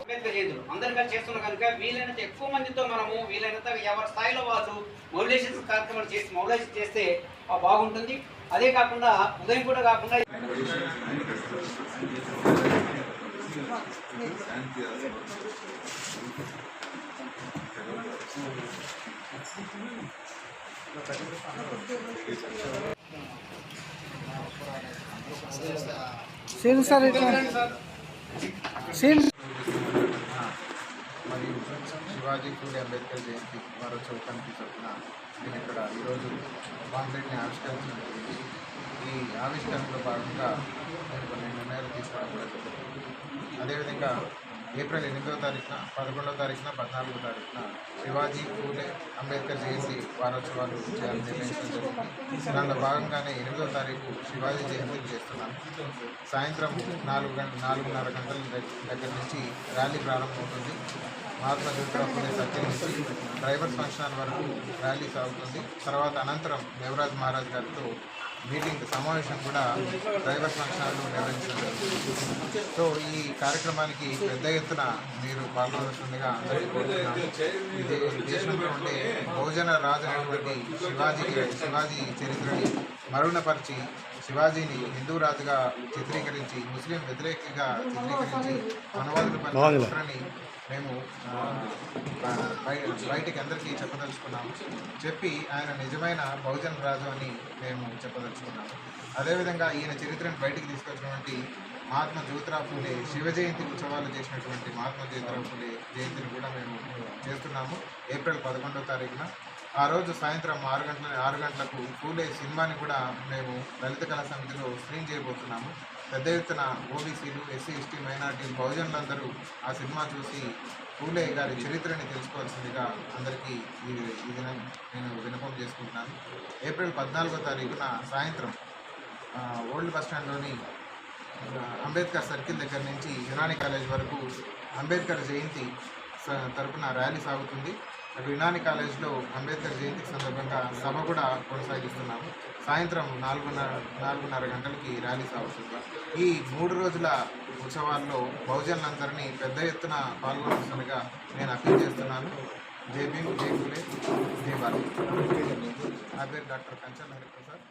అంబేద్కర్ జయంతులు అందరు కలిసి చేస్తున్నాం కనుక వీలైనంత ఎక్కువ మందితో మనము వీలైనంత ఎవరి స్థాయిలో వాళ్ళు మొబిలైజేషన్ కార్యక్రమాలు చేసి మొబిలైజ్ చేస్తే బాగుంటుంది. అదే కాకుండా ఉదయం కూడా కాకుండా సేమ్ సార్ సేమ్ మరియు శివాజీ ఫూలే అంబేద్కర్ జయంతి వారోత్సవ కమిటీ తరఫున నేను ఇక్కడ ఈరోజు పాంప్లెట్ని ఆవిష్కరించినటువంటి ఈ ఆవిష్కరణలో భాగంగా నేను కొన్ని నిర్ణయాలు తీసుకోవడం జరుగుతుంది. అదేవిధంగా ఏప్రిల్ 8వ తారీఖున 11వ తారీఖున 14వ తారీఖున శివాజీ ఫూలే అంబేద్కర్ జయంతి వారోత్సవాలు చేయాలని నిర్ణయించడం జరిగింది. దానిలో భాగంగానే 8వ తారీఖు శివాజీ జయంతిని చేస్తున్నాను. సాయంత్రం 4:30 గంటల దగ్గర నుంచి ర్యాలీ ప్రారంభమవుతుంది. మహాత్మా జ్యోతిరావు ఫూలే సర్కిల్ నుంచి డ్రైవర్స్ ఫంక్షన్ హాల్ వరకు ర్యాలీ సాగుతుంది. తర్వాత అనంతరం దేవరాజ్ మహారాజ్ గారితో మీటింగ్ సమావేశం కూడా డ్రైవర్స్ ఫంక్షన్ హాల్లో నిర్వహించడం జరుగుతుంది. సో ఈ కార్యక్రమానికి పెద్ద ఎత్తున మీరు పాల్గొనవలసిందిగా అందరికీ కోరుతున్నాను. ఇది దేశంలో ఉండే భోజన రాజు అయినటువంటి శివాజీ చరిత్రని మరుగునపరిచి శివాజీని హిందూ రాజుగా చిత్రీకరించి ముస్లిం వ్యతిరేకిగా చిత్రీకరించి మనవాదులని మేము బయటికి అందరికీ చెప్పదలుచుకున్నాము. చెప్పి ఆయన నిజమైన బహుజన రాజు అని మేము చెప్పదలుచుకున్నాము. అదేవిధంగా ఈయన చరిత్రను బయటికి తీసుకొచ్చినటువంటి మహాత్మా జ్యోతిరావు ఫూలే శివ జయంతి ఉత్సవాలు చేసినటువంటి మహాత్మా జ్యోతిరావు ఫూలే జయంతిని కూడా మేము చేస్తున్నాము. ఏప్రిల్ 11వ తారీఖున ఆ రోజు సాయంత్రం 6 గంటలకు ఫూలే సినిమాని కూడా మేము లలిత కళా సమితిలో స్క్రీన్ చేయబోతున్నాము. పెద్ద ఎత్తున ఓబీసీలు, ఎస్సీ, ఎస్టీ, మైనార్టీలు, బహుజనులందరూ ఆ సినిమా చూసి ఫూలే గారి చరిత్రని తెలుసుకోవాల్సిందిగా అందరికీ ఈ దినం నేను విన్నపం చేసుకుంటున్నాను. ఏప్రిల్ 14వ తారీఖున సాయంత్రం ఓల్డ్ బస్టాండ్లోని అంబేద్కర్ సర్కిల్ దగ్గర నుంచి యునాని కాలేజ్ వరకు అంబేద్కర్ జయంతి తరపున ర్యాలీ సాగుతుంది. అటు యునాని కాలేజ్లో అంబేద్కర్ జయంతి సందర్భంగా సభ కూడా కొనసాగిస్తున్నాము. సాయంత్రం 4:30 గంటలకి ర్యాలీ సాగుతుంది. ఈ 3 రోజుల ఉత్సవాల్లో బహుజనులందరినీ పెద్ద ఎత్తున పాల్గొనాల్సిందిగా నేను అప్పీల్ చేస్తున్నాను. జై భీమ్, జై ఫూలే, జై భారత్. నా పేరు డాక్టర్ కంచన్ హరిప్రసాద్.